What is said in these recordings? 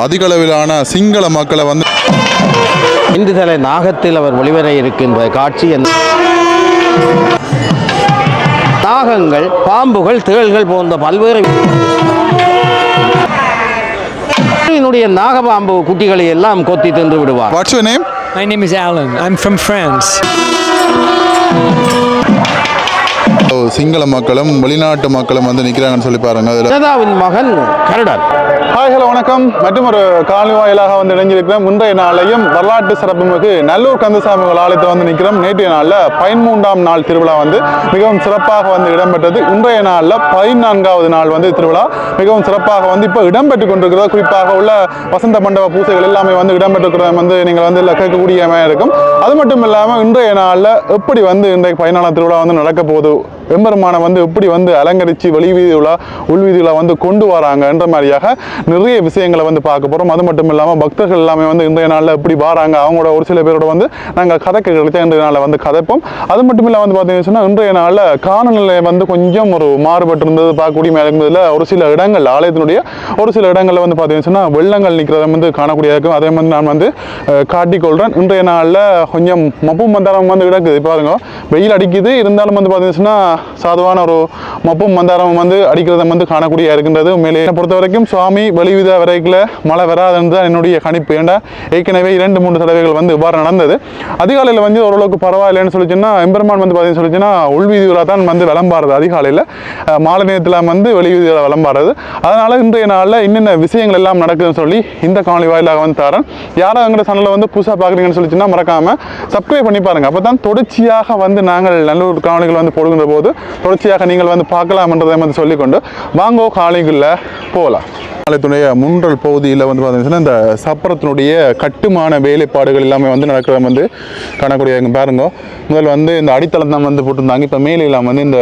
அதிக அளவிலான சிங்கள மக்களை வந்து இன்று தலை நாகத்தில் அவர் வெளிவர இருக்கின்ற காட்சி நாகங்கள், பாம்புகள், தேள்கள் போன்ற பல்வேறு நாகபாம்பு குட்டிகளை எல்லாம் கொத்தி தின்று விடுவார். What's your name? My name is Alan. I'm from France. Sinhala மக்களும் வெளிநாட்டு மக்களும் வந்து நிற்கிறாங்கன்னு சொல்லி பாருங்க. ஜனதாவின் மகன் கருடன். ஹாய், ஹலோ, வணக்கம். மற்றும் ஒரு காணொளி வாயிலாக வந்து இணைஞ்சிருக்கிறோம். முந்தைய நாளையும் வரலாற்று சிறப்புமிகு நல்லூர் கந்தசாமி ஆலயத்தை வந்து நிற்கிறோம். நேற்றைய நாளில் 13ஆம் நாள் திருவிழா வந்து மிகவும் சிறப்பாக வந்து இடம்பெற்றது. இன்றைய நாளில் 14வது நாள் வந்து திருவிழா மிகவும் சிறப்பாக வந்து இப்போ இடம்பெற்று கொண்டிருக்கிறது. குறிப்பாக உள்ள வசந்த மண்டப பூசைகள் எல்லாமே வந்து இடம்பெற்றிருக்கிறது வந்து நீங்கள் வந்து கேட்கக்கூடிய இருக்கும். அது மட்டும் இல்லாமல் இன்றைய நாளில் எப்படி வந்து இன்றைக்கு 14ஆம் திருவிழா வந்து நடக்க போகுது, எம்பெருமானை வந்து எப்படி வந்து அலங்கரித்து வெளிவீதியுலா உள்வீதியுலா வந்து கொண்டு வராங்க என்ற மாதிரியாக நிறைய விஷயங்களை வந்து பார்க்க போகிறோம். அது மட்டும் இல்லாமல் பக்தர்கள் எல்லாமே வந்து இன்றைய நாளில் எப்படி வராங்க, அவங்களோட ஒரு சில பேரோட வந்து நாங்கள் கதைக்க கிடைச்சா இன்றைய நாளில் வந்து கதைப்போம். அது மட்டும் இல்லாமல் வந்து பார்த்தீங்கன்னா இன்றைய நாளில் காலநிலை வந்து கொஞ்சம் ஒரு மாறுபட்டு இருந்தது பார்க்கக்கூடிய இருக்கும்போதில் ஒரு சில இடங்கள் ஆலயத்தினுடைய ஒரு சில இடங்களில் வந்து பார்த்தீங்கன்னா வெள்ளங்கள் நிற்கிறத வந்து காணக்கூடிய இருக்கும். அதே மாதிரி நான் வந்து காட்டிக்கொள்கிறேன். இன்றைய நாளில் கொஞ்சம் மப்பும் மந்தாரம் வந்து கிடக்குது. பாருங்க, வெயில் அடிக்குது, இருந்தாலும் வந்து பார்த்தீங்கன்னா சாதுவான ஒரு மப்பும் மந்தாரம் வந்து அடிக்கிறத வந்து காணக்கூடிய இருக்கின்றது. உண்மையிலே பொறுத்த வரைக்கும் சுவாமி வெளிவித வரைக்கும் மழை வராதுன்னு தான் என்னுடைய கணிப்பு. ஏண்டா ஏற்கனவே 2-3 தடவைகள் வந்து இவ்வாறு நடந்தது. அதிகாலையில் வந்து ஓரளவுக்கு பரவாயில்லைன்னு சொல்லிச்சுன்னா எம்பெருமான் வந்து பார்த்தீங்கன்னு சொல்லிச்சுன்னா உள்வீதியில் தான் வந்து விளம்பாருது. அதிகாலையில் மாலை நேரத்தில் வந்து வெளிவீதியில் விளம்பாருது. அதனால் இன்றைய நாளில் என்னென்ன விஷயங்கள் எல்லாம் நடக்குதுன்னு சொல்லி இந்த காணொளி வாயிலாக வந்து தரேன். யாரும் எங்கள் சேனலில் வந்து புதுசாக பார்க்குறீங்கன்னு சொல்லிச்சுன்னா மறக்காமல் சப்ஸ்கிரைப் பண்ணி பாருங்கள். அப்போ தான் தொடர்ச்சியாக வந்து நாங்கள் நல்ல ஒரு காணொளிகள் வந்து போடுகின்ற போது தொடர்ச்சியாக நீங்கள் வந்து பார்க்கலாம் என்றதை வந்து சொல்லிக்கொண்டு வாங்கோ காலைகளில் போகலாம். ஆலயத்துடைய முன்றல் பகுதியில் வந்து பார்த்தீங்கன்னா இந்த சப்பரத்தினுடைய கட்டுமான வேலைப்பாடுகள் எல்லாமே வந்து நடக்கிறத வந்து காணக்கூடிய பாருங்க. முதல் வந்து இந்த அடித்தளம் தான் வந்து போட்டிருந்தாங்க. இப்போ மேலாம் வந்து இந்த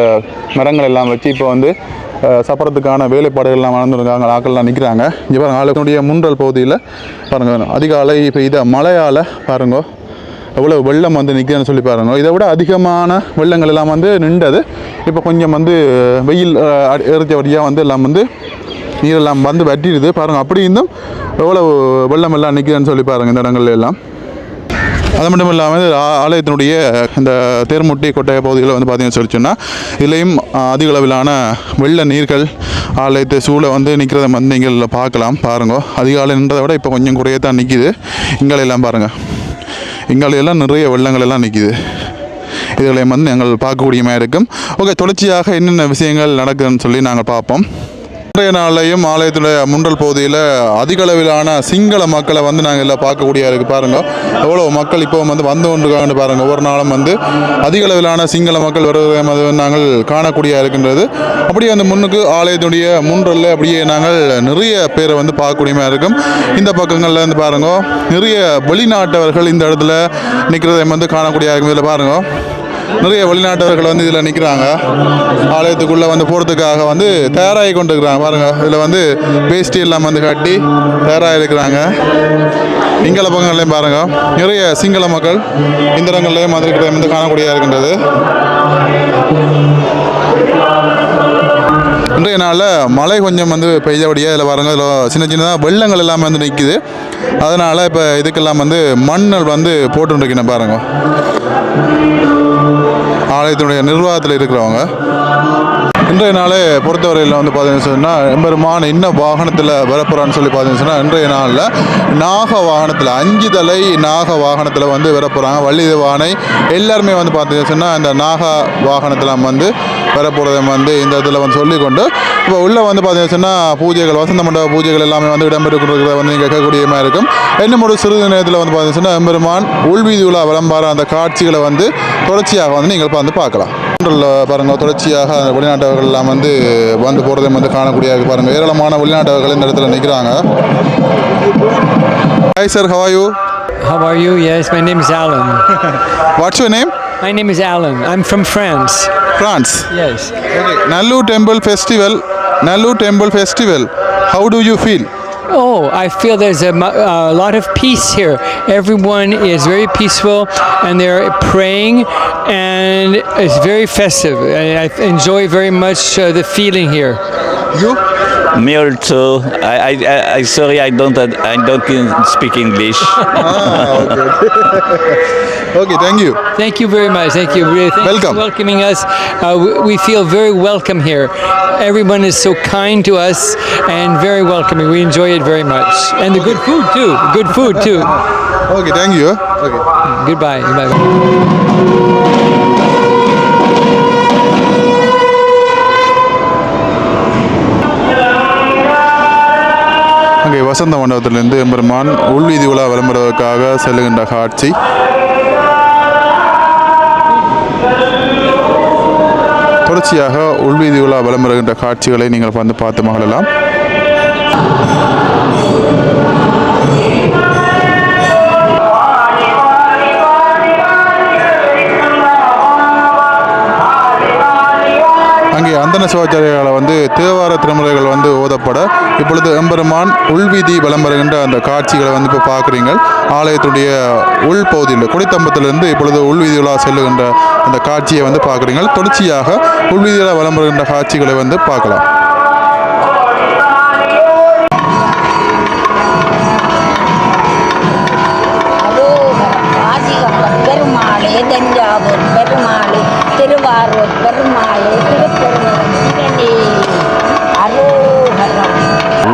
மரங்கள் எல்லாம் வச்சு இப்போ வந்து சப்பரத்துக்கான வேலைப்பாடுகள்லாம் நடந்துருக்காங்க. ஆக்கள்லாம் நிற்கிறாங்க. இங்கே பாருங்கள், ஆலயத்தினுடைய முன்றல் பகுதியில் பாருங்கள் அதிகாலை இப்போ இதை மழையால் பாருங்க எவ்வளோ வெள்ளம் வந்து நிற்கிறேன்னு சொல்லி பாருங்க. இதை விட அதிகமான வெள்ளங்கள் எல்லாம் வந்து நின்றது. இப்போ கொஞ்சம் வந்து வெயில் எரிச்ச வழியாக வந்து எல்லாம் வந்து நீரெல்லாம் வந்து வட்டிடுது பாருங்கள். அப்படி இருந்தும் எவ்வளோ வெள்ளம் எல்லாம் நிற்கிறேன்னு சொல்லி பாருங்கள் இந்த இடங்கள்ல எல்லாம். அது மட்டும் இல்லாமல் ஆலயத்தினுடைய இந்த தேர்முட்டி கொட்டை பகுதிகளில் வந்து பார்த்தீங்கன்னு சொல்லிச்சோன்னா இதுலேயும் அதிக அளவிலான வெள்ள நீர்கள் ஆலயத்தை சூழ வந்து நிற்கிறத வந்து நீங்கள் பார்க்கலாம். பாருங்க, அதிகாலை நின்றதை விட இப்போ கொஞ்சம் குறையத்தான் நிற்கிது. இங்காலையெல்லாம் பாருங்கள், இங்காலையெல்லாம் நிறைய வெள்ளங்கள் எல்லாம் நிற்கிது. இதுகளையும் வந்து நாங்கள் பார்க்கக்கூடியமாக இருக்கும். ஓகே, தொடர்ச்சியாக என்னென்ன விஷயங்கள் நடக்குதுன்னு சொல்லி நாங்கள் பார்ப்போம். இன்றைய நாளையும் ஆலயத்துடைய முன்றல் பகுதியில் அதிக அளவிலான சிங்கள மக்களை வந்து நாங்கள் எல்லாம் பார்க்கக்கூடிய இருக்குது. பாருங்கள் எவ்வளோ மக்கள் இப்போ வந்து கொண்டிருக்காங்கன்னு பாருங்கள். ஒவ்வொரு நாளும் வந்து அதிக அளவிலான சிங்கள மக்கள் வருவதை நாங்கள் காணக்கூடிய இருக்கின்றது. அப்படியே அந்த முன்னுக்கு ஆலயத்துடைய முன்றலில் அப்படியே நாங்கள் நிறைய பேரை வந்து பார்க்கக்கூடியமாக இருக்கும். இந்த பக்கங்களில் வந்து பாருங்க நிறைய வெளிநாட்டவர்கள் இந்த இடத்துல நிற்கிறத வந்து காணக்கூடிய இருக்கும். இதில் பாருங்க நிறைய வெளிநாட்டவர்கள் வந்து இதில் நிற்கிறாங்க. ஆலயத்துக்குள்ளே வந்து போகிறதுக்காக வந்து தயாராகி கொண்டு இருக்கிறாங்க. பாருங்கள், இதில் வந்து வேஷ்டி எல்லாம் வந்து கட்டி தயாராக இருக்கிறாங்க. இங்கல பக்கங்கள்லையும் பாருங்கள் நிறைய சிங்கள மக்கள் இந்த இடங்கள்லையும் வந்து காணக்கூடிய இருக்கின்றது. இன்றைய நாளில் மழை கொஞ்சம் வந்து பெய்யபடியாக இதில் பாருங்கள் இதில் சின்ன சின்னதாக வெள்ளங்கள் எல்லாம் வந்து நிற்குது. அதனால் இப்போ இதுக்கெல்லாம் வந்து மண்ணல் வந்து போட்டுருக்கணும் பாருங்கள். ஆலயத்தினுடைய நிர்வாகத்தில் இருக்கிறவங்க இன்றைய நாளே பொறுத்தவரையில் வந்து பார்த்தீங்கன்னு சொன்னால் எம்பெருமான் இன்னும் வாகனத்தில் வரப்போகிறான்னு சொல்லி பார்த்தீங்கன்னு சொன்னால் இன்றைய நாளில் நாக வாகனத்தில் 5 தலை நாக வாகனத்தில் வந்து வரப்போகிறாங்க. வள்ளி வானை எல்லாருமே வந்து பார்த்தீங்கன்னு சொன்னால் இந்த நாக வாகனத்தில் வந்து வரப்போகிறத வந்து இந்த இடத்துல வந்து சொல்லிக்கொண்டு இப்போ உள்ளே வந்து பார்த்தீங்கன்னு சொன்னால் பூஜைகள் வசந்த மண்டப பூஜைகள் எல்லாமே வந்து இடம்பெற்றுக்கிறத வந்து நீங்கள் கேட்கக்கூடியமாக இருக்கும். இன்னும் ஒரு சிறிது நேரத்தில் வந்து பார்த்தீங்கன்னு சொன்னால் எம்பெருமான் உள்வீதி உலா விளம்பார அந்த காட்சிகளை வந்து தொடர்ச்சியாக வந்து நீங்கள் வந்து பார்க்கலாம். பாருங்கள், தொடர்ச்சியாக வெளிநாட்டவர்கள் எல்லாம் வந்து போகிறதை வந்து காணக்கூடிய பாருங்கள். ஏராளமான வெளிநாட்டவர்கள் இந்த இடத்துல நிற்கிறாங்க. Hi sir, how are you? How are you? Yes, my name is Alan. What's your name? My name is Alan. I'm from France. France. Yes. Okay. Nallur Temple Festival. How do you feel? Oh, I feel there's a lot of peace here. Everyone is very peaceful and they're praying and it's very festive. I enjoy very much the feeling here. You? Me also. I sorry, I don't speak English. Okay. Okay, thank you. Thank you very much. Thank you. Really, thanks Welcome. for welcoming us. We feel very welcome here. Everyone is so kind to us and very welcoming. We enjoy it very much. And the good food too. Good food too. Okay, thank you. Okay. Goodbye. Bye. அங்கே வசந்த மண்டபத்திலிருந்து எம்பெருமான் உள்வீதி உலா விளம்பரத்துக்காக செல்லுகின்ற காட்சி. தொடர்ச்சியாக உள்வீதி உலா விளம்பருகின்ற காட்சிகளை நீங்கள் வந்து பார்த்து மகிழலாம். அங்கே அந்தன சிவாச்சாரியால் வந்து தேவார திருமுறைகள் வந்து ஓதப்பட இப்பொழுது எம்பெருமான் உள்வீதி விளம்பருகின்ற அந்த காட்சிகளை வந்து இப்போ பார்க்குறீங்க. ஆலயத்துடைய உள்பகுதியில் கொடித்தம்பத்திலிருந்து இப்பொழுது உள்வீதி உலா செல்லுகின்ற அந்த காட்சியை வந்து பார்க்குறீங்க. தொடர்ச்சியாக உள்வீதி உலா விளம்பருகின்ற காட்சிகளை வந்து பார்க்கலாம். பெருமாளே தஞ்சாவூர் பெருமாளே திருவாரூர் பெருமாளே திருப்பெருமாளே அரோகரம்.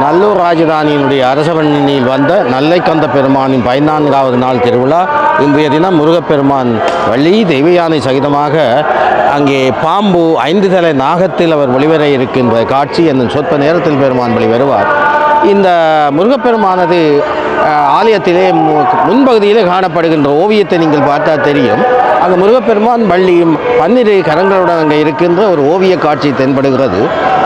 நல்லூர் ராஜதானியினுடைய அரசவண்ணில் வந்த நல்லைக்கந்த பெருமானின் 14வது நாள் திருவிழா இன்றைய தினம் முருகப்பெருமான் வள்ளி தெய்வயானை சகிதமாக அங்கே பாம்பு 5 தலை நாகத்தில் அவர் வெளிவர இருக்கின்ற காட்சி என்னும் சொற்ப நேரத்தில் பெருமான் வெளிவருவார். இந்த முருகப்பெருமானது ஆலயத்திலே முன்பகுதியிலே காணப்படுகின்ற ஓவியத்தை நீங்கள் பார்த்தால் தெரியும். அங்கே முருகப்பெருமான் வள்ளியும் 12 கரங்களுடன் அங்கே இருக்கின்ற ஒரு ஓவிய காட்சி தென்படுகிறது.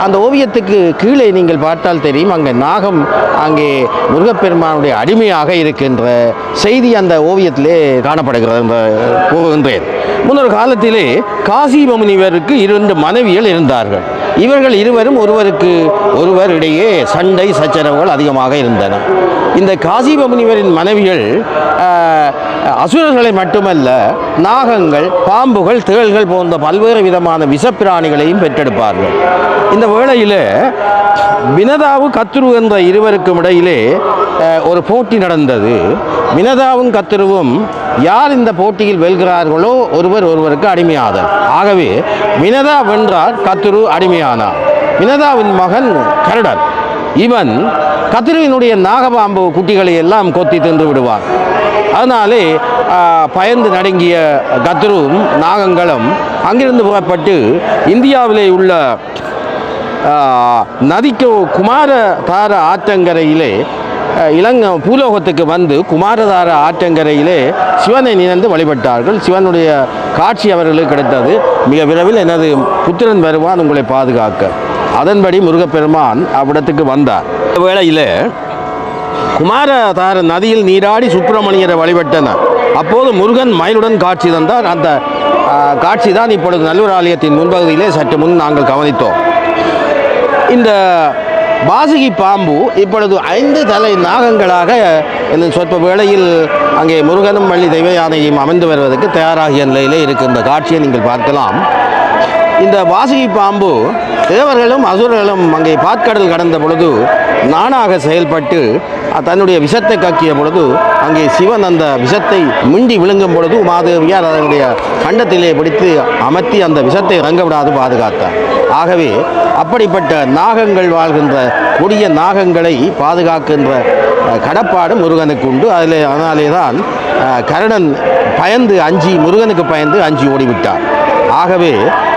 அந்த ஓவியத்துக்கு கீழே நீங்கள் பார்த்தால் தெரியும் அங்கே நாகம் அங்கே முருகப்பெருமானுடைய அடிமையாக இருக்கின்ற செய்தி அந்த ஓவியத்திலே காணப்படுகிறது என்று கூறுகின்றேன். முன்னொரு காலத்திலே காசிப முனிவருக்கு 2 மனைவிகள் இருந்தார்கள். இவர்கள் இருவரும் ஒருவருக்கு ஒருவர் இடையே சண்டை சச்சரவுகள் அதிகமாக இருந்தன. இந்த காசிப முனிவரின் மனைவிகள் அசுரர்களை மட்டுமல்ல நாகங்கள், பாம்புகள், தேள்கள் போன்ற பல்வேறு விதமான விஷப்பிராணிகளையும் பெற்றெடுப்பார்கள். இந்த வேளையில் வினதாவு கத்ரு என்ற இருவருக்கும் இடையிலே ஒரு போட்டி நடந்தது. வினதாவும் கத்ருவும் யார் இந்த போட்டியில் வெல்கிறார்களோ ஒருவருக்கு அடிமையாதல். ஆகவே வினதா வென்றார், கத்ரு அடிமையானார். வினதாவின் மகன் கருடன். இவன் கத்ருவினுடைய நாகபாம்பு குட்டிகளை எல்லாம் கொத்தி தின்று விடுவார். அதனாலே பயந்து நடுங்கிய கத்ருவும் நாகங்களும் அங்கிருந்து புறப்பட்டு இந்தியாவிலே உள்ள நதிக்கு குமாரதார ஆற்றங்கரையிலே பூலோகத்துக்கு வந்து குமாரதார ஆற்றங்கரையிலே சிவனை நினைந்து வழிபட்டார்கள். சிவனுடைய காட்சி அவர்களுக்கு கிடைத்தது. மிக விரைவில் எனது புத்திரன் வருவான் உங்களை பாதுகாக்க. அதன்படி முருகப்பெருமான் அவ்விடத்துக்கு வந்தார். வேளையில் குமாரதார நதியில் நீராடி சுப்பிரமணியரை வழிபட்டனர். அப்போது முருகன் மயிலுடன் காட்சி தந்தார். அந்த காட்சி தான் இப்பொழுது நல்லூர் ஆலயத்தின் முன்பகுதியிலே சற்று முன் நாங்கள் கவனித்தோம். இந்த வாசுகி பாம்பு இப்பொழுது 5 தலை நாகங்களாக இந்த சொற்ப வேளையில் அங்கே முருகனும் வள்ளி தெய்வ யானையும் அமைந்து வருவதற்கு தயாராகிய நிலையிலே இருக்கின்ற காட்சியை நீங்கள் பார்க்கலாம். இந்த வாசுகி பாம்பு தேவர்களும் அசுரர்களும் அங்கே பாற்கடல் கடந்த பொழுது நானாக செயல்பட்டு தன்னுடைய விஷத்தை கக்கிய பொழுது அங்கே சிவன் அந்த விஷத்தை மிண்டி விழுங்கும் பொழுது உமாதேவியார் அதனுடைய கண்டத்திலே பிடித்து அமர்த்தி அந்த விஷத்தை இறங்க விடாது பாதுகாத்தார். ஆகவே அப்படிப்பட்ட நாகங்கள் வாழ்கின்ற கொடிய நாகங்களை பாதுகாக்கின்ற கடப்பாடு முருகனுக்கு உண்டு. அதனாலே தான் கருடன் பயந்து அஞ்சி முருகனுக்கு பயந்து அஞ்சி ஓடிவிட்டார். ஆகவே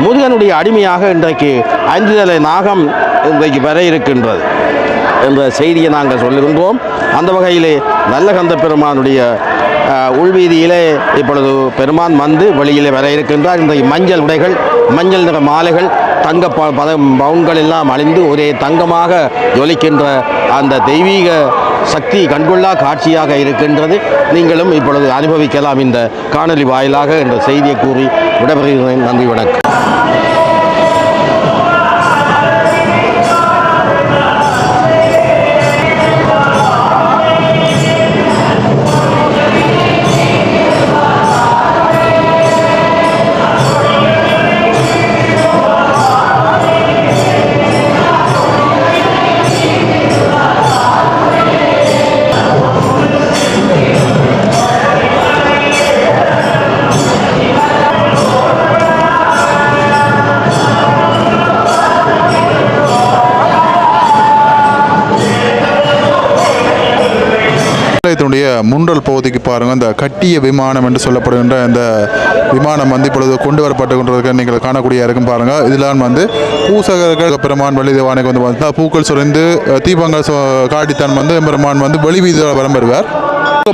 முருகனுடைய அடிமையாக இன்றைக்கு 5 தலை நாகம் இன்றைக்கு வர இருக்கின்றது என்ற செய்தியை நாங்கள் சொல்லுகின்றோம். அந்த வகையிலே நல்லகந்த பெருமானுடைய உள்வீதியிலே இப்பொழுது பெருமான் வந்து வெளியிலே வர இருக்கின்றார். இன்றைக்கு மஞ்சள் உடைகள், மஞ்சள் நிற மாலைகள், தங்க பவுன்கள் எல்லாம் அழிந்து ஒரே தங்கமாக ஜொலிக்கின்ற அந்த தெய்வீக சக்தி கண்கொள்ளா காட்சியாக இருக்கின்றது. நீங்களும் இப்பொழுது அனுபவிக்கலாம் இந்த காணொலி வாயிலாக என்ற செய்தியை கூறி விடைபெறுகிறேன். நன்றி, வணக்கம். முன்றல் பகுதிக்கு பாருங்கள் இந்த கட்டிய விமானம் என்று சொல்லப்படுகின்ற இந்த விமானம் வந்து இப்பொழுது கொண்டு வரப்பட்டு கொண்டிருக்க நீங்கள் காணக்கூடிய இருக்கும் பாருங்கள். இதெல்லாம் வந்து பூசகர்கள் பெருமான் வள்ளிதேவானுக்கு வந்து பார்த்தா பூக்கள் சுரைந்து தீபங்கள் காட்டித்தான் வந்து பெருமான் வந்து வெளி வீதியில் வலம் பெறுவார்.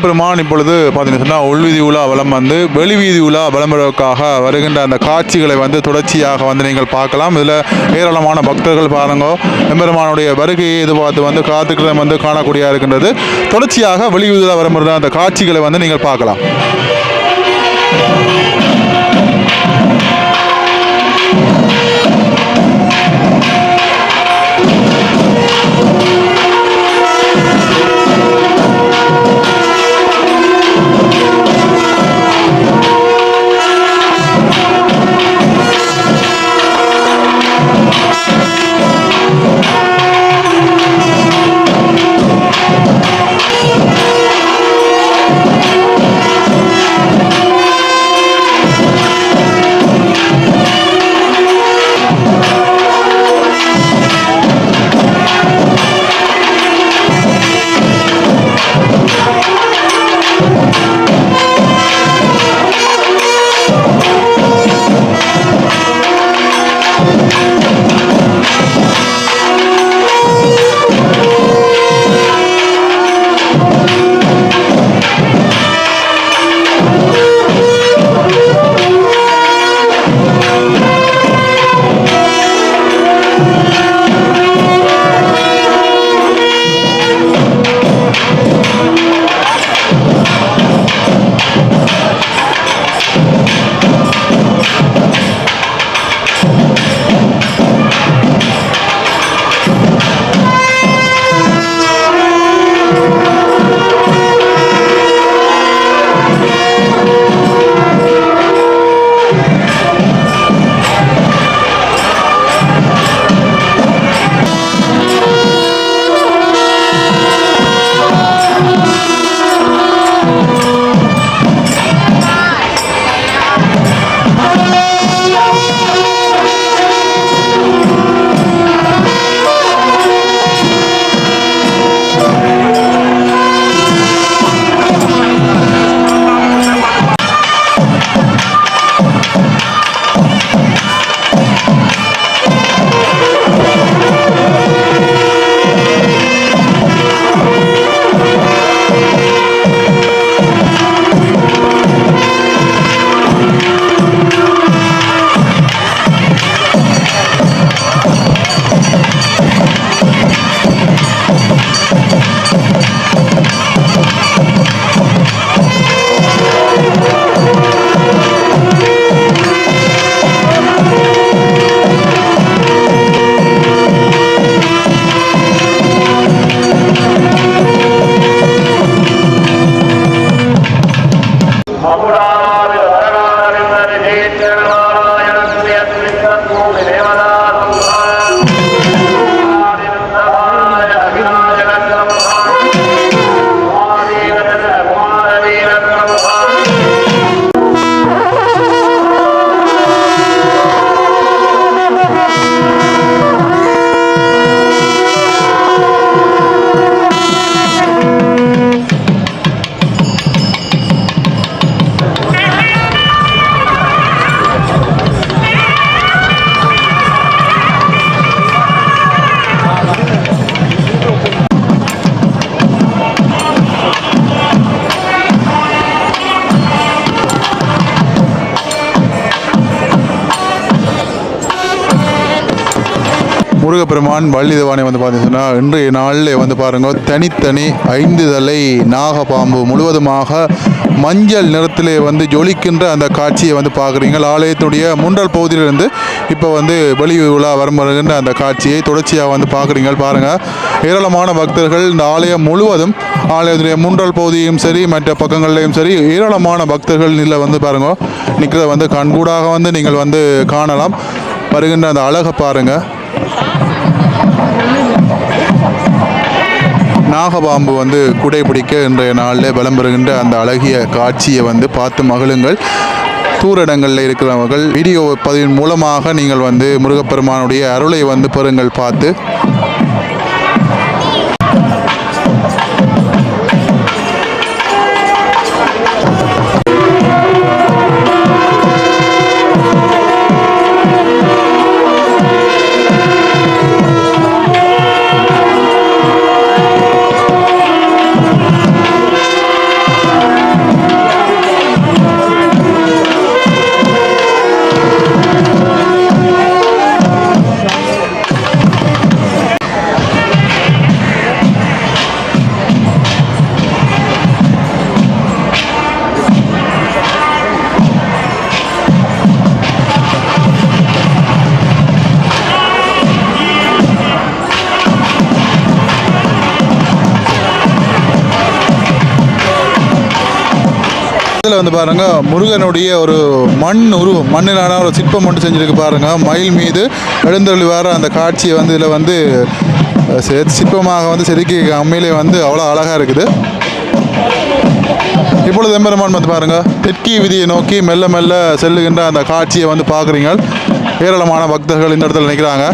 பெருமான் இப்பொழுது பார்த்தீங்கன்னா உள்வீதி உலா வலம் வந்து வெளிவீதி உலா வலம்பெறுவதற்காக வருகின்ற அந்த காட்சிகளை வந்து தொடர்ச்சியாக வந்து நீங்கள் பார்க்கலாம். இதில் ஏராளமான பக்தர்கள் பாருங்க எம்பெருமானுடைய வருகையை எதிர்பார்த்து வந்து காத்துக்கிற வந்து காணக்கூடிய இருக்கின்றது. தொடர்ச்சியாக வெளிவீதி உலா வலம் அந்த காட்சிகளை வந்து நீங்கள் பார்க்கலாம். முருகப்பெருமான் வள்ளிதேவானை வந்து பார்த்தீங்கன்னா இன்றைய நாளில் வந்து பாருங்க தனித்தனி 5 தலை நாகப்பாம்பு முழுவதுமாக மஞ்சள் நிறத்திலே வந்து ஜொலிக்கின்ற அந்த காட்சியை வந்து பார்க்குறீங்க. ஆலயத்துடைய முன்றல் பகுதியிலிருந்து இப்போ வந்து வெளி உலா வருகின்ற அந்த காட்சியை தொடர்ச்சியாக வந்து பார்க்குறீங்க. பாருங்கள், ஏராளமான பக்தர்கள் இந்த ஆலயம் முழுவதும் ஆலயத்துடைய முன்றல் பகுதியும் சரி மற்ற பக்கங்கள்லையும் சரி ஏராளமான பக்தர்கள் இதில் வந்து பாருங்க நிற்கிறத வந்து கண்கூடாக வந்து நீங்கள் வந்து காணலாம். வருகின்ற அந்த அழகை பாருங்கள். நாகபாம்பு வந்து குடைபிடிக்க இன்றைய நாளில் விளம்பருகின்ற அந்த அழகிய காட்சியை வந்து பார்த்து மகிழுங்கள். தூரடங்களில் இருக்கிறவர்கள் வீடியோ பதிவின் மூலமாக நீங்கள் வந்து முருகப்பெருமானுடைய அருளை வந்து பெறுங்கள் பார்த்து. பக்கத்தில் வந்து பாருங்க முருகனுடைய ஒரு உருவம் மண்ணிலான ஒரு சிற்பம் ஒன்று செஞ்சுருக்கு பாருங்க. மயில் மீது எழுந்தருளி வர அந்த காட்சியை வந்து இதில் வந்து சிற்பமாக வந்து செதுக்கி உண்மையிலே வந்து அவ்வளோ அழகாக இருக்குது. இப்பொழுது எம்பெருமான் வந்து பாருங்க தெற்கி வீதியை நோக்கி மெல்ல மெல்ல செல்லுகின்ற அந்த காட்சியை வந்து பார்க்குறீங்க. ஏராளமான பக்தர்கள் இந்த இடத்துல நிற்கிறாங்க.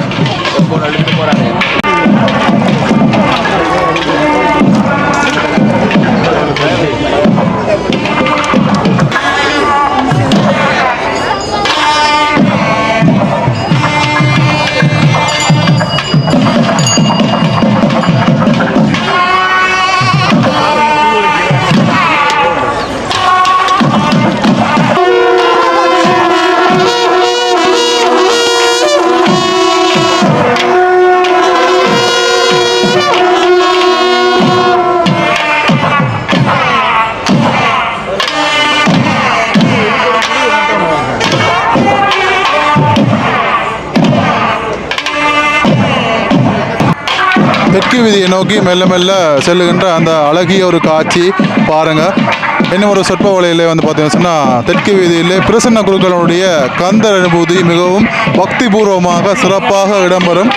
தெற்கு வீதியை நோக்கி மெல்ல மெல்ல செல்லுகின்ற அந்த அழகிய ஒரு காட்சி பாருங்க. இன்னும் ஒரு சொற்ப வலையிலே வந்து பார்த்தீங்கன்னா சொன்னால் தெற்கு வீதியிலே பிரசன்ன குருக்களுடைய கந்தர் அனுபூதி மிகவும் பக்தி பூர்வமாக சிறப்பாக இடம்பெறும்.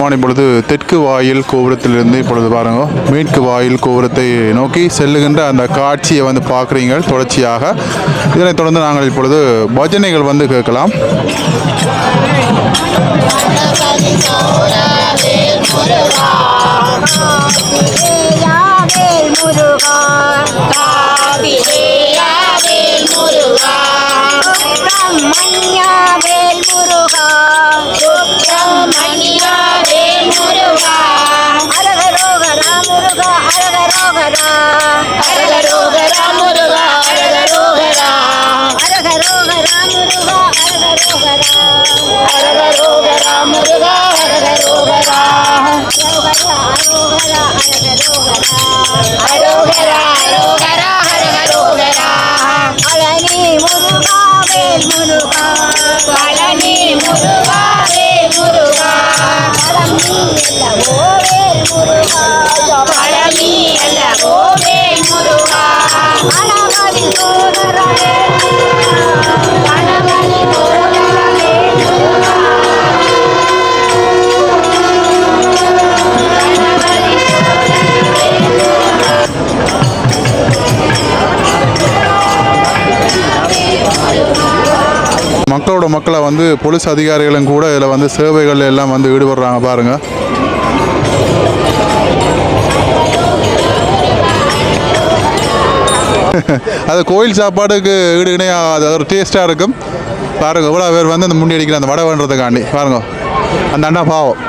நான் இப்பொழுது தெற்கு வாயில் கோபுரத்திலிருந்து இப்பொழுது பாருங்க மேற்கு வாயில் கோபுரத்தை நோக்கி செல்லுகின்ற அந்த காட்சியை வந்து பார்க்குறீங்க தொடர்ச்சியாக. இதனைத் தொடர்ந்து நாங்கள் இப்பொழுது பஜனைகள் வந்து கேட்கலாம். மக்களோட மக்களை வந்து போலீஸ் அதிகாரிகளும் கூட இதில் வந்து சேவைகள் எல்லாம் வந்து ஈடுபடுறாங்க பாருங்க. அது கோயில் சாப்பாடுக்கு ஈடு இணையாக அது ஒரு டேஸ்ட்டாக இருக்கும் பாருங்க. எவ்வளோ பேர் வந்து அந்த முண்டி அடிக்கிற அந்த வடை வேண்டுறதுக்காண்டி பாருங்க. அந்த அண்ணா பாவம்